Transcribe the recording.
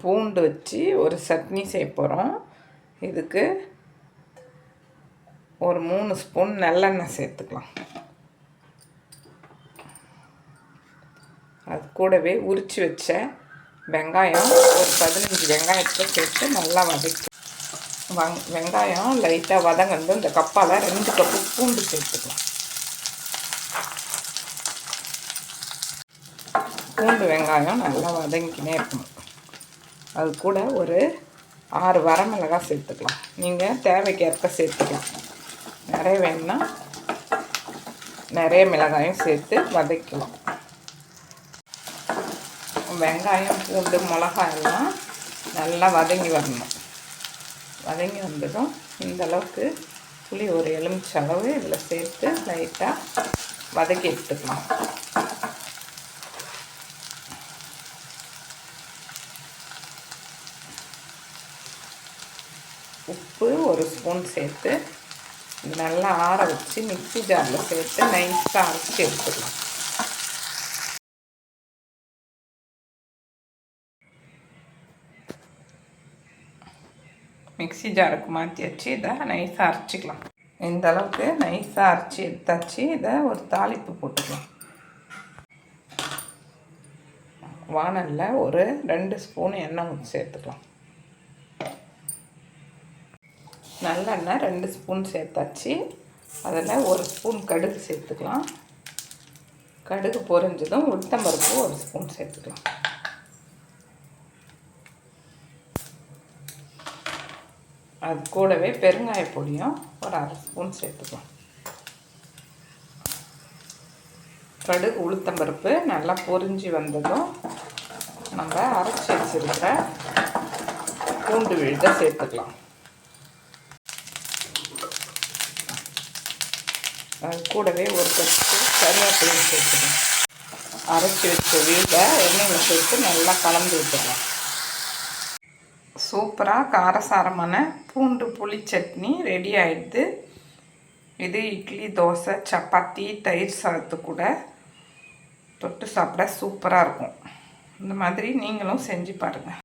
பூண்டு வச்சு ஒரு சட்னி செய்ய போகிறோம். இதுக்கு ஒரு 3 ஸ்பூன் நல்லெண்ணெய் சேர்த்துக்கலாம். அது கூடவே உரித்து வச்ச வெங்காயம் ஒரு 15 வெங்காயத்தை சேர்த்து நல்லா வதக்கி வெங்காயம் லைட்டாக வதங்கண்டு இந்த கப்பால் 2 கப்பு பூண்டு சேர்த்துக்கலாம். பூண்டு வெங்காயம் நல்லா வதங்கினே இருக்கணும். அது கூட ஒரு 6 வரமிளகாய் சேர்த்துக்கலாம். நீங்கள் தேவைக்கேற்ப சேர்த்துக்கலாம். நிறைய வேணும்னா நிறைய மிளகாயும் சேர்த்து வதக்கலாம். வெங்காயம் பூண்டு மிளகாய் எல்லாம் நல்லா வதங்கி வரணும். வதங்கி வந்ததும் இந்தளவுக்கு புளி ஒரு எலுமிச்சை அளவு இதில் சேர்த்து லைட்டாக வதக்கி எடுத்துக்கலாம். உப்பு ஒரு ஸ்பூன் சேர்த்து நல்லா ஆற வச்சு மிக்ஸி ஜாரில் சேர்த்து நைஸாக அரைச்சி எடுத்துக்கலாம். மிக்ஸி ஜாருக்கு மாற்றி வச்சு இதை நைஸாக அரைச்சிக்கலாம். இந்த அளவுக்கு நைஸாக அரைச்சி எடுத்தாச்சு. இதை ஒரு தாளிப்பு போட்டுக்கலாம். வானலில் ஒரு 2 ஸ்பூன் எண்ணெய் ஊற்றி சேர்த்துக்கலாம். நல்லெண்ணெய் 2 ஸ்பூன் சேர்த்தாச்சு. அதில் ஒரு ஸ்பூன் கடுகு சேர்த்துக்கலாம். கடுகு பொரிஞ்சதும் உளுத்தம்பருப்பு ஒரு ஸ்பூன் சேர்த்துக்கலாம். அது கூடவே பெருங்காய பொடியும் ஒரு 1/2 ஸ்பூன் சேர்த்துக்கலாம். கடுகு உளுத்தம்பருப்பு நல்லா பொரிஞ்சு வந்ததும் நம்ம அரைச்சி வச்சிருக்கிற பூண்டு விழுதை சேர்த்துக்கலாம். அது கூடவே ஒரு கப்பு கருவேப்பிலையும் சேர்த்துக்கலாம். அரைச்சி வச்ச விழுதை எண்ணெயில் சேர்த்து நல்லா கலந்து விட்டுக்கலாம். சூப்பராக காரசாரமான பூண்டு புளி சட்னி ரெடி ஆகிடுது. இது இட்லி, தோசை, சப்பாத்தி, தயிர் சாதத்து கூட தொட்டு சாப்பிட சூப்பராக இருக்கும். இந்த மாதிரி நீங்களும் செஞ்சு பாருங்கள்.